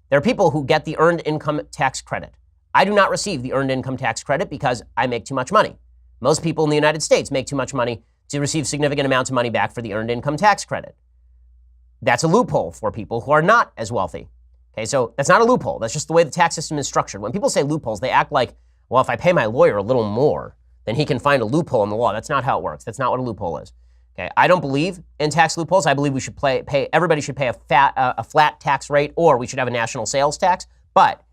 There are people who get the earned income tax credit. I do not receive the earned income tax credit because I make too much money. Most people in the United States make too much money to receive significant amounts of money back for the earned income tax credit. That's a loophole for people who are not as wealthy. Okay, so that's not a loophole. That's just the way the tax system is structured. When people say loopholes, they act like, well, if I pay my lawyer a little more, then he can find a loophole in the law. That's not how it works. That's not what a loophole is. Okay, I don't believe in tax loopholes. I believe we should everybody should pay a flat tax rate, or we should have a national sales tax. But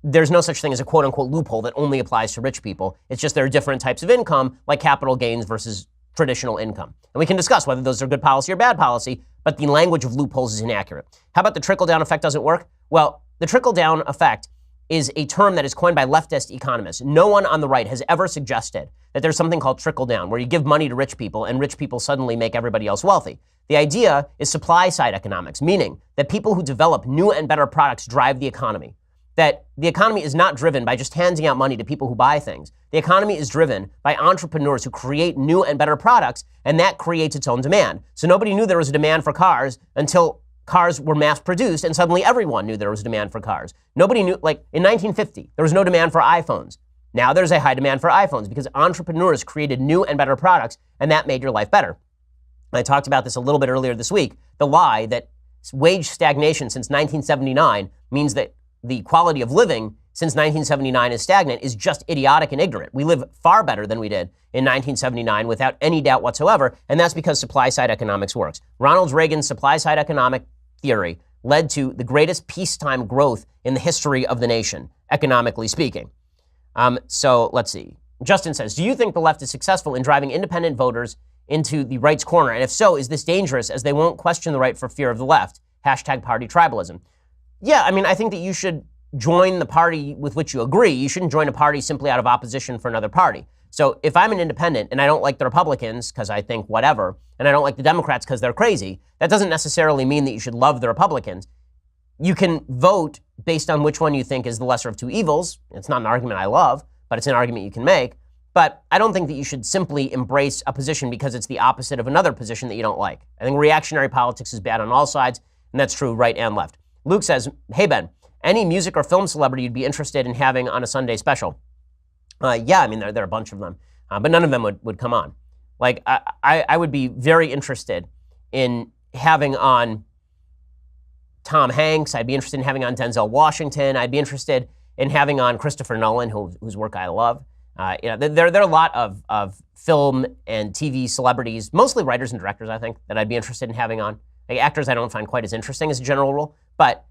there's no such thing as a quote unquote loophole that only applies to rich people. It's just there are different types of income, like capital gains versus traditional income. And we can discuss whether those are good policy or bad policy, but the language of loopholes is inaccurate. How about the trickle-down effect doesn't work? Well, the trickle-down effect is a term that is coined by leftist economists. No one on the right has ever suggested that there's something called trickle-down, where you give money to rich people and rich people suddenly make everybody else wealthy. The idea is supply-side economics, meaning that people who develop new and better products drive the economy. That the economy is not driven by just handing out money to people who buy things. The economy is driven by entrepreneurs who create new and better products, and that creates its own demand. So nobody knew there was a demand for cars until cars were mass produced, and suddenly everyone knew there was a demand for cars. Nobody knew, like in 1950, there was no demand for iPhones. Now there's a high demand for iPhones because entrepreneurs created new and better products, and that made your life better. I talked about this a little bit earlier this week, the lie that wage stagnation since 1979 means that the quality of living since 1979 is stagnant is just idiotic and ignorant. We live far better than we did in 1979 without any doubt whatsoever, and that's because supply-side economics works. Ronald Reagan's supply-side economic theory led to the greatest peacetime growth in the history of the nation, economically speaking. So let's see. Justin says, do you think the left is successful in driving independent voters into the right's corner? And if so, is this dangerous as they won't question the right for fear of the left? # party tribalism. Yeah, I mean, I think that you should join the party with which you agree. You shouldn't join a party simply out of opposition for another party. So if I'm an independent and I don't like the Republicans because I think whatever, and I don't like the Democrats because they're crazy, that doesn't necessarily mean that you should love the Republicans. You can vote based on which one you think is the lesser of two evils. It's not an argument I love, but it's an argument you can make. But I don't think that you should simply embrace a position because it's the opposite of another position that you don't like. I think reactionary politics is bad on all sides, and that's true right and left. Luke says, hey, Ben, any music or film celebrity you'd be interested in having on a Sunday special? Yeah, I mean, there are a bunch of them, but none of them would come on. Like, I would be very interested in having on Tom Hanks. I'd be interested in having on Denzel Washington. I'd be interested in having on Christopher Nolan, whose work I love. There are a lot of film and TV celebrities, mostly writers and directors, I think, that I'd be interested in having on. Like, actors I don't find quite as interesting as a general rule, but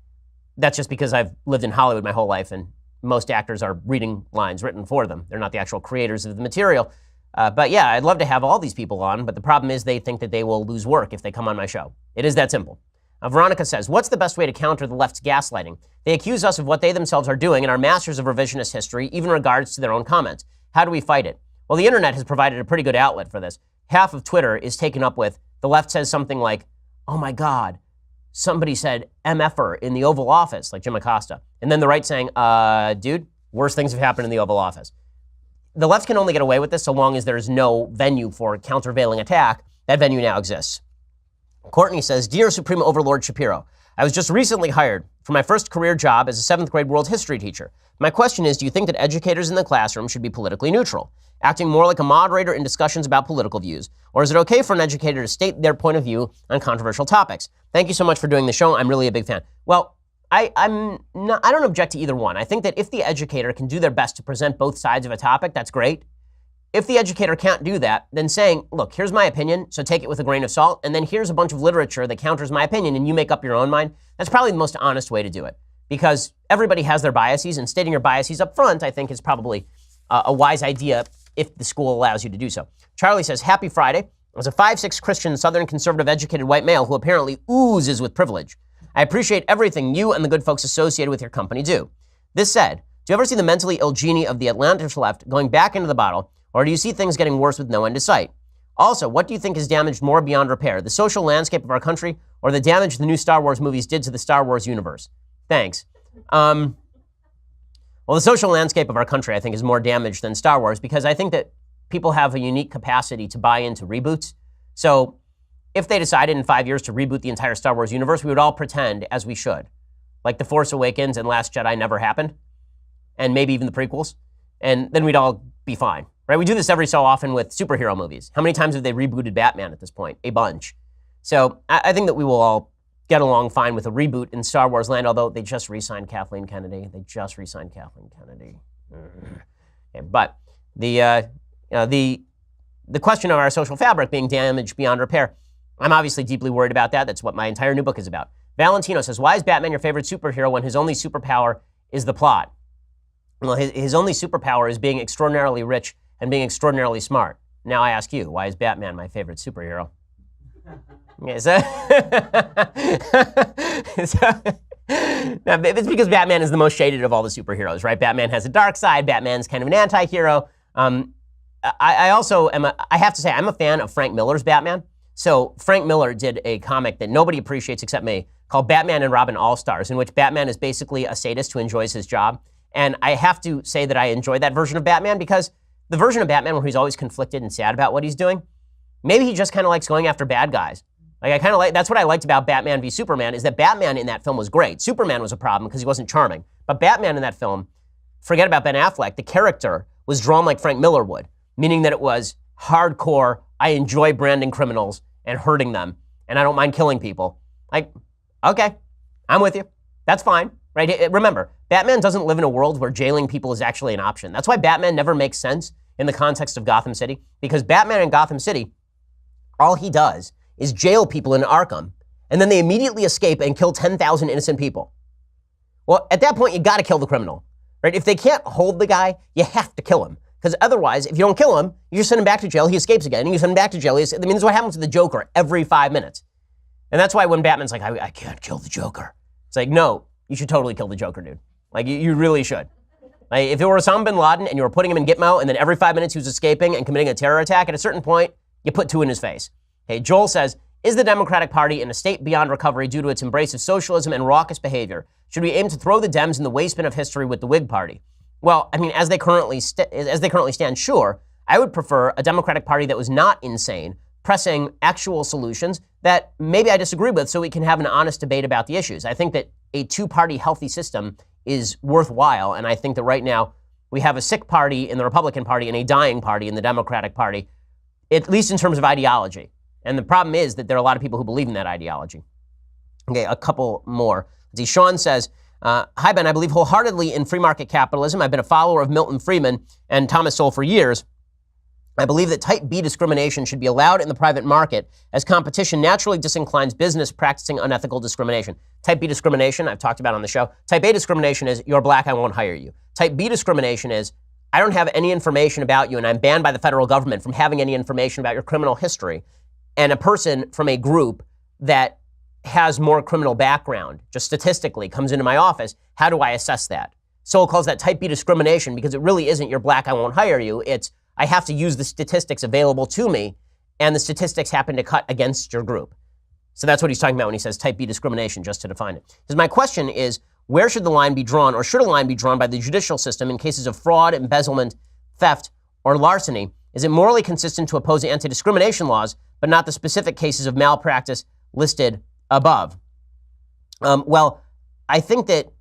that's just because I've lived in Hollywood my whole life, and most actors are reading lines written for them. They're not the actual creators of the material. But yeah, I'd love to have all these people on, but the problem is they think that they will lose work if they come on my show. It is that simple. Veronica says, what's the best way to counter the left's gaslighting? They accuse us of what they themselves are doing and are masters of revisionist history, even in regards to their own comments. How do we fight it? Well, the internet has provided a pretty good outlet for this. Half of Twitter is taken up with, the left says something like, oh my God, somebody said MFer in the Oval Office, like Jim Acosta. And then the right saying, dude, worse things have happened in the Oval Office. The left can only get away with this so long as there's no venue for countervailing attack. That venue now exists. Courtney says, Dear Supreme Overlord Shapiro, I was just recently hired for my first career job as a 7th grade world history teacher. My question is, do you think that educators in the classroom should be politically neutral, acting more like a moderator in discussions about political views? Or is it okay for an educator to state their point of view on controversial topics? Thank you so much for doing the show. I'm really a big fan. Well, I don't object to either one. I think that if the educator can do their best to present both sides of a topic, that's great. If the educator can't do that, then saying, look, here's my opinion, so take it with a grain of salt, and then here's a bunch of literature that counters my opinion, and you make up your own mind, that's probably the most honest way to do it. Because everybody has their biases, and stating your biases up front, I think, is probably a wise idea if the school allows you to do so. Charlie says, happy Friday. As a 5'6" Christian, Southern conservative educated white male who apparently oozes with privilege, I appreciate everything you and the good folks associated with your company do. This said, do you ever see the mentally ill genie of the Atlantis left going back into the bottle, or do you see things getting worse with no end in sight? Also, what do you think is damaged more beyond repair, the social landscape of our country or the damage the new Star Wars movies did to the Star Wars universe? Thanks. Well, the social landscape of our country, I think, is more damaged than Star Wars because I think that people have a unique capacity to buy into reboots. So if they decided in 5 years to reboot the entire Star Wars universe, we would all pretend as we should. Like The Force Awakens and Last Jedi never happened, and maybe even the prequels, and then we'd all be fine. Right? We do this every so often with superhero movies. How many times have they rebooted Batman at this point? A bunch. So I think that we will all get along fine with a reboot in Star Wars land, although they just re-signed Kathleen Kennedy. Okay, but the question of our social fabric being damaged beyond repair, I'm obviously deeply worried about that. That's what my entire new book is about. Valentino says, why is Batman your favorite superhero when his only superpower is the plot? Well, his only superpower is being extraordinarily rich and being extraordinarily smart. Now I ask you, why is Batman my favorite superhero? Okay, it's because Batman is the most shaded of all the superheroes, right? Batman has a dark side. Batman's kind of an anti-hero. I also am, I have to say, I'm a fan of Frank Miller's Batman. So Frank Miller did a comic that nobody appreciates except me called Batman and Robin All-Stars, in which Batman is basically a sadist who enjoys his job. And I have to say that I enjoy that version of Batman because the version of Batman where he's always conflicted and sad about what he's doing, maybe he just kind of likes going after bad guys. Like I kind of like, that's what I liked about Batman v Superman, is that Batman in that film was great. Superman was a problem because he wasn't charming. But Batman in that film, forget about Ben Affleck, the character was drawn like Frank Miller would, meaning that it was hardcore, I enjoy branding criminals and hurting them, and I don't mind killing people. Like, okay, I'm with you. That's fine, right? Remember, Batman doesn't live in a world where jailing people is actually an option. That's why Batman never makes sense in the context of Gotham City, because Batman in Gotham City, all he does is jail people in Arkham, and then they immediately escape and kill 10,000 innocent people. Well, at that point, you gotta kill the criminal, right? If they can't hold the guy, you have to kill him. Because otherwise, if you don't kill him, you just send him back to jail, he escapes again, and you send him back to jail. This is what happens to the Joker every 5 minutes. And that's why when Batman's like, I can't kill the Joker. It's like, no, you should totally kill the Joker, dude. Like, you really should. Like, if it were Osama bin Laden and you were putting him in Gitmo, and then every 5 minutes he was escaping and committing a terror attack, at a certain point, you put 2 in his face. Okay, Joel says, is the Democratic Party in a state beyond recovery due to its embrace of socialism and raucous behavior? Should we aim to throw the Dems in the waste bin of history with the Whig Party? Well, I mean, as they currently stand, sure, I would prefer a Democratic Party that was not insane, pressing actual solutions that maybe I disagree with so we can have an honest debate about the issues. I think that a 2-party healthy system is worthwhile, and I think that right now we have a sick party in the Republican Party and a dying party in the Democratic Party, at least in terms of ideology. And the problem is that there are a lot of people who believe in that ideology. Okay, a couple more. See, Sean says, hi, Ben, I believe wholeheartedly in free market capitalism. I've been a follower of Milton Friedman and Thomas Sowell for years. I believe that type B discrimination should be allowed in the private market as competition naturally disinclines business practicing unethical discrimination. Type B discrimination, I've talked about on the show. Type A discrimination is, you're black, I won't hire you. Type B discrimination is, I don't have any information about you and I'm banned by the federal government from having any information about your criminal history. And a person from a group that has more criminal background, just statistically, comes into my office, how do I assess that? Sowell calls that type B discrimination because it really isn't, you're black, I won't hire you. It's, I have to use the statistics available to me, and the statistics happen to cut against your group. So that's what he's talking about when he says type B discrimination, just to define it. Because my question is, where should the line be drawn, or should a line be drawn by the judicial system in cases of fraud, embezzlement, theft, or larceny? Is it morally consistent to oppose anti-discrimination laws, but not the specific cases of malpractice listed above? Well, I think that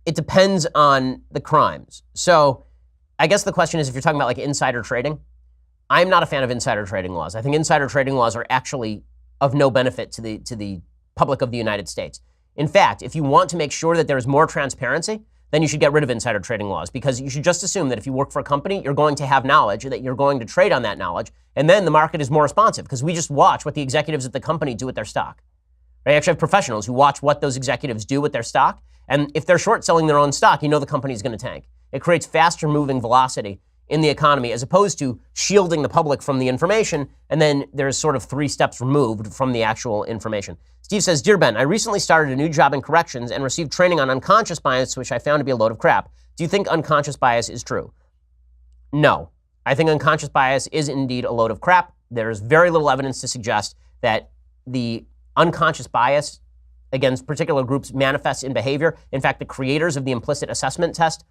it depends on the crimes. So I guess the question is, if you're talking about like insider trading, I'm not a fan of insider trading laws. I think insider trading laws are actually of no benefit to the public of the United States. In fact, if you want to make sure that there is more transparency, then you should get rid of insider trading laws, because you should just assume that if you work for a company, you're going to have knowledge, that you're going to trade on that knowledge, and then the market is more responsive, because we just watch what the executives at the company do with their stock. I actually have professionals who watch what those executives do with their stock, and if they're short selling their own stock, you know the company is going to tank. It creates faster moving velocity in the economy, as opposed to shielding the public from the information, and then there's sort of 3 steps removed from the actual information. Steve says, Dear Ben, I recently started a new job in corrections and received training on unconscious bias, which I found to be a load of crap. Do you think unconscious bias is true? No. I think unconscious bias is indeed a load of crap. There's very little evidence to suggest that the unconscious bias against particular groups manifests in behavior. In fact, the creators of the implicit assessment test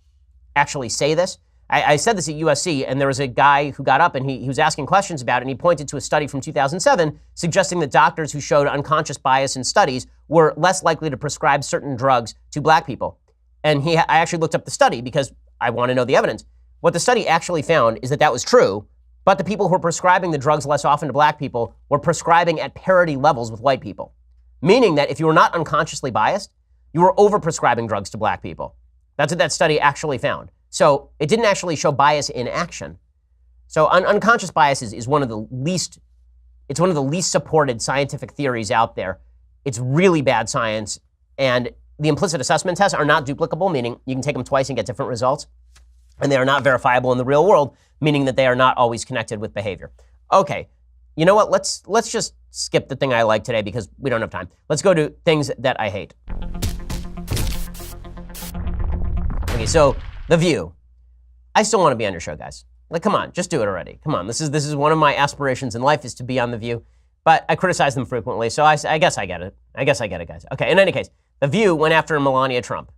actually say this. I said this at USC, and there was a guy who got up and he was asking questions about it, and he pointed to a study from 2007 suggesting that doctors who showed unconscious bias in studies were less likely to prescribe certain drugs to black people. And I actually looked up the study because I want to know the evidence. What the study actually found is that that was true, but the people who were prescribing the drugs less often to black people were prescribing at parity levels with white people. Meaning that if you were not unconsciously biased, you were overprescribing drugs to black people. That's what that study actually found. So it didn't actually show bias in action. So unconscious bias is one of the least supported scientific theories out there. It's really bad science. And the implicit assessment tests are not duplicable, meaning you can take them twice and get different results. And they are not verifiable in the real world, meaning that they are not always connected with behavior. Okay, you know what? Let's just skip the thing I like today because we don't have time. Let's go to things that I hate. Okay, so The View. I still want to be on your show, guys. Like, come on, just do it already. Come on, this is one of my aspirations in life, is to be on The View. But I criticize them frequently, so I guess I get it. I guess I get it, guys. Okay, in any case, The View went after Melania Trump.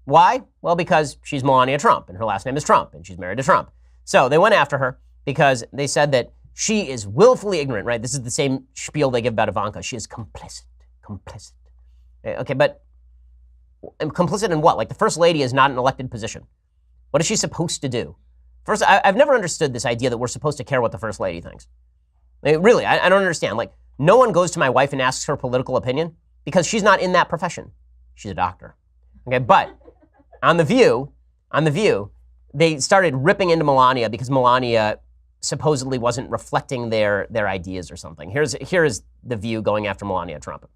Why? Well, because she's Melania Trump, and her last name is Trump, and she's married to Trump. So they went after her because they said that she is willfully ignorant, right? This is the same spiel they give about Ivanka. She is complicit. Okay, but complicit in what? Like, the first lady is not an elected position. What is she supposed to do? First, I've never understood this idea that we're supposed to care what the first lady thinks. Like, really, I don't understand. Like, no one goes to my wife and asks her political opinion because she's not in that profession. She's a doctor. Okay, but on The View, they started ripping into Melania because Melania supposedly wasn't reflecting their ideas or something. Here is The View going after Melania Trump.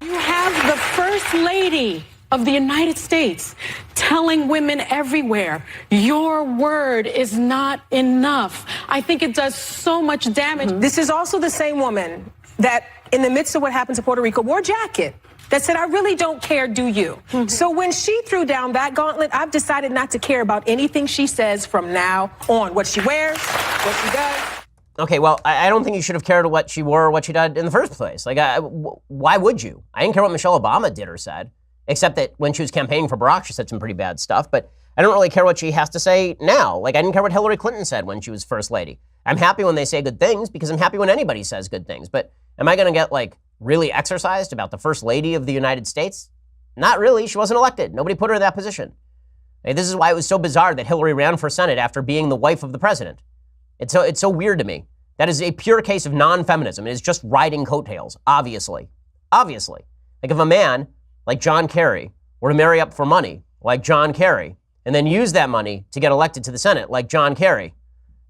You have the First Lady of the United States telling women everywhere, your word is not enough. I think it does so much damage. This is also the same woman that, in the midst of what happened to Puerto Rico, wore a jacket that said, I really don't care, do you? So when she threw down that gauntlet, I've decided not to care about anything she says from now on. What she wears, what she does. Okay, well, I don't think you should have cared what she wore or what she did in the first place. Like, why would you? I didn't care what Michelle Obama did or said, except that when she was campaigning for Barack, she said some pretty bad stuff. But I don't really care what she has to say now. Like, I didn't care what Hillary Clinton said when she was first lady. I'm happy when they say good things because I'm happy when anybody says good things. But am I going to get, like, really exercised about the first lady of the United States? Not really. She wasn't elected. Nobody put her in that position. Hey, this is why it was so bizarre that Hillary ran for Senate after being the wife of the president. It's so weird to me. That is a pure case of non-feminism. It is just riding coattails, obviously. Obviously. Like, if a man like John Kerry were to marry up for money like John Kerry and then use that money to get elected to the Senate like John Kerry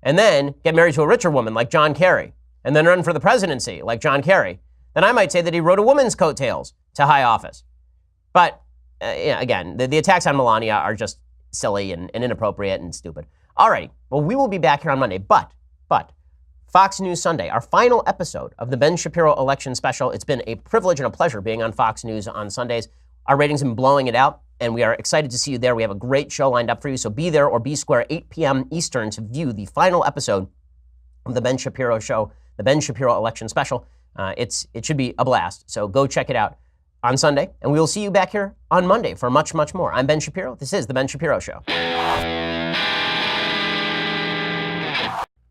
and then get married to a richer woman like John Kerry and then run for the presidency like John Kerry, then I might say that he rode a woman's coattails to high office. But, again, the attacks on Melania are just silly and inappropriate and stupid. All right, well, we will be back here on Monday, but Fox News Sunday, our final episode of the Ben Shapiro election special. It's been a privilege and a pleasure being on Fox News on Sundays. Our ratings have been blowing it out, and we are excited to see you there. We have a great show lined up for you, so be there or be square 8 p.m. Eastern to view the final episode of the Ben Shapiro Show, the Ben Shapiro election special. It should be a blast, so go check it out on Sunday, and we will see you back here on Monday for much, much more. I'm Ben Shapiro. This is the Ben Shapiro Show.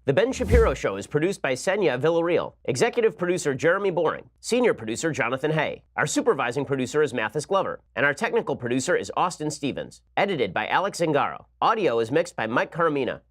The Ben Shapiro Show is produced by Senya Villarreal, executive producer Jeremy Boring, senior producer Jonathan Hay. Our supervising producer is Mathis Glover, and our technical producer is Austin Stevens. Edited by Alex Zingaro. Audio is mixed by Mike Carmina.